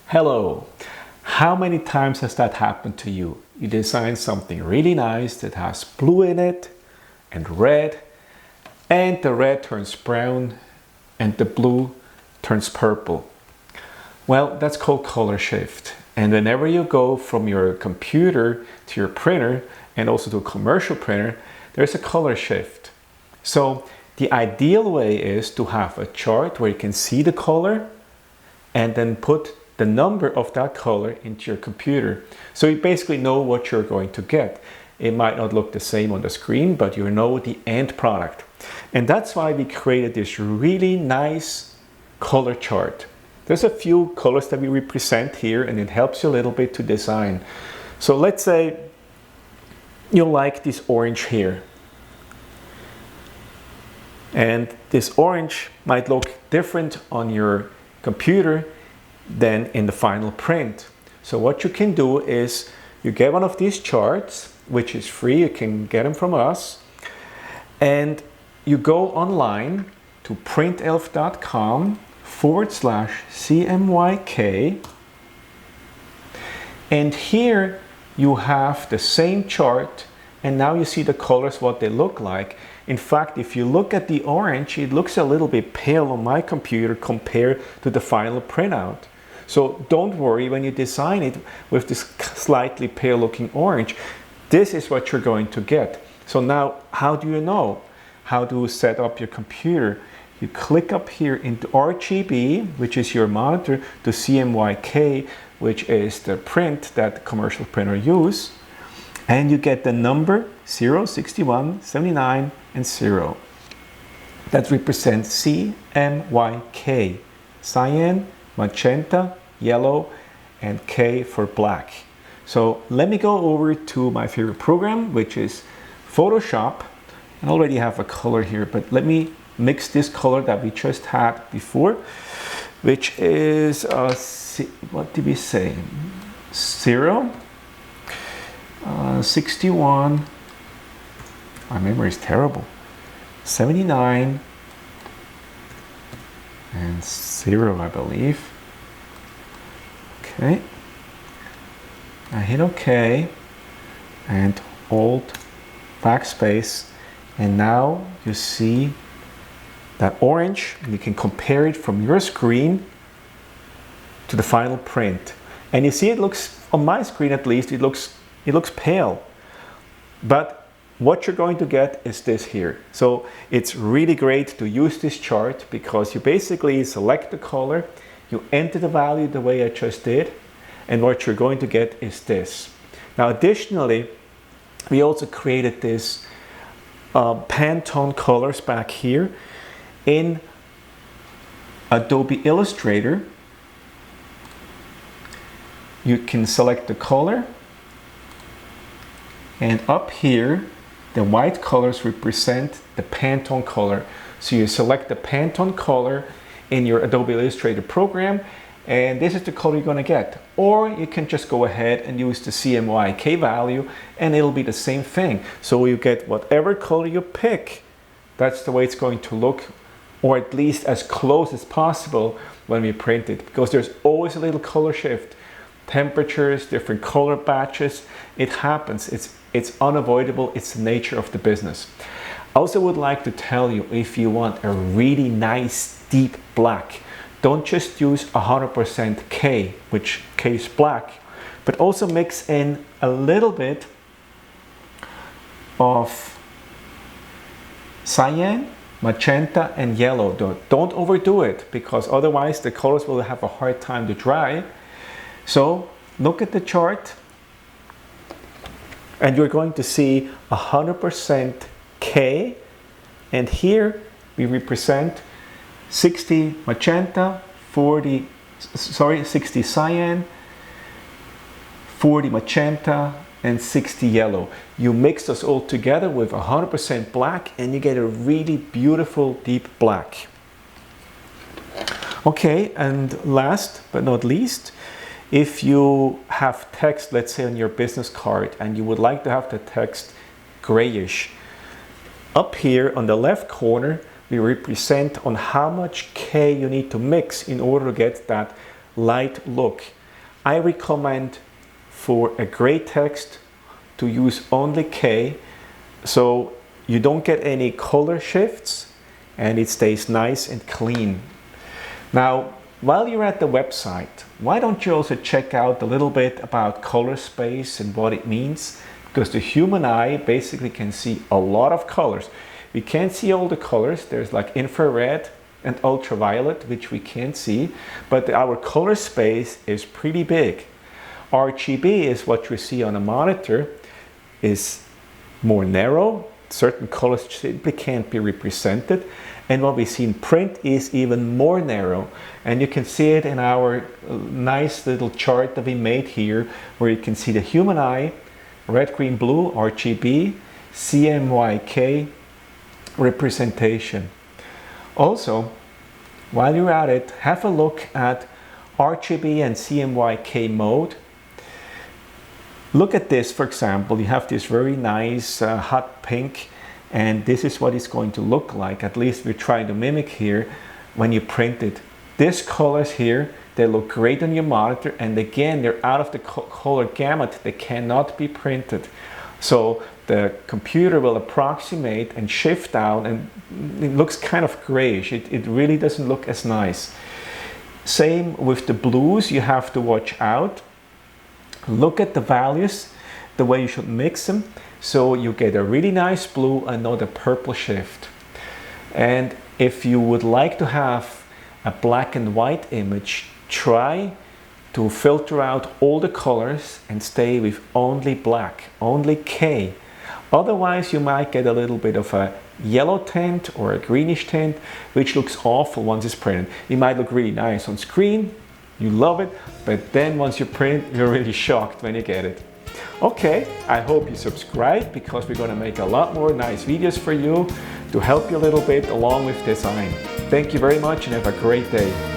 Hello. How many times has that happened to you? You design something really nice that has blue in it and red, and the red turns brown and the blue turns purple. Well, that's called color shift. And whenever you go from your computer to your printer and also to a commercial printer, there's a color shift. So the ideal way is to have a chart where you can see the color and then put the number of that color into your computer. So you basically know what you're going to get. It might not look the same on the screen, but you know the end product. And that's why we created this really nice color chart. There's a few colors that we represent here, and it helps you a little bit to design. So let's say you like this orange here. And this orange might look different on your computer than in the final print. So what you can do is you get one of these charts, which is free, you can get them from us, and you go online to printelf.com/CMYK, and here you have the same chart, and now you see the colors, what they look like. In fact, if you look at the orange, it looks a little bit pale on my computer compared to the final printout. So don't worry when you design it with this slightly pale looking orange. This is what you're going to get. So now, how do you know how to set up your computer? You click up here into RGB, which is your monitor, to CMYK, which is the print that the commercial printer use, and you get the number 0, 61, 79, and 0. That represents CMYK, cyan, magenta, yellow, and K for black. So let me go over to my favorite program, which is Photoshop. I already have a color here, but let me mix this color that we just had before, which is, what did we say? 0, 61, my memory is terrible, 79, and 0, I believe. Okay, I hit OK and Alt backspace, and now you see that orange, and you can compare it from your screen to the final print. And you see it looks, on my screen at least, it looks pale. But what you're going to get is this here. So it's really great to use this chart because you basically select the color, you enter the value the way I just did, and what you're going to get is this. Now additionally, we also created this Pantone colors back here in Adobe Illustrator. You can select the color, and up here the white colors represent the Pantone color. So you select the Pantone color in your Adobe Illustrator program, and this is the color you're going to get. Or you can just go ahead and use the CMYK value, and it'll be the same thing. So you get whatever color you pick, that's the way it's going to look, or at least as close as possible when we print it, because there's always a little color shift. Temperatures, different color batches, it happens. It's unavoidable. It's the nature of the business. I also would like to tell you, if you want a really nice deep black, don't just use 100% K, which K is black, but also mix in a little bit of cyan, magenta, and yellow. Don't overdo it, because otherwise the colors will have a hard time to dry. So look at the chart, and you're going to see 100% K, and here we represent 60 magenta, 60 cyan, 40 magenta, and 60 yellow. You mix those all together with 100% black, and you get a really beautiful deep black. Okay, and last but not least, if you have text, let's say on your business card, and you would like to have the text grayish. Up here on the left corner, we represent on how much K you need to mix in order to get that light look. I recommend for a gray text to use only K, so you don't get any color shifts and it stays nice and clean. Now, while you're at the website, why don't you also check out a little bit about color space and what it means? Because the human eye basically can see a lot of colors. We can't see all the colors. There's like infrared and ultraviolet, which we can't see, but our color space is pretty big. RGB is what you see on a monitor, is more narrow. Certain colors simply can't be represented. And what we see in print is even more narrow. And you can see it in our nice little chart that we made here, where you can see the human eye, red, green, blue, RGB, CMYK representation. Also, while you're at it, have a look at RGB and CMYK mode. Look at this, for example. You have this very nice hot pink, and this is what it's going to look like. At least we're trying to mimic here when you print it. These colors here, they look great on your monitor, and again, they're out of the color gamut. They cannot be printed. So the computer will approximate and shift out, and it looks kind of grayish. It really doesn't look as nice. Same with the blues, you have to watch out. Look at the values, the way you should mix them, so you get a really nice blue and not a purple shift. And if you would like to have a black and white image, try to filter out all the colors and stay with only black, only K. Otherwise, you might get a little bit of a yellow tint or a greenish tint, which looks awful once it's printed. It might look really nice on screen, you love it, but then once you print, you're really shocked when you get it. Okay, I hope you subscribe, because we're going to make a lot more nice videos for you to help you a little bit along with design. Thank you very much and have a great day.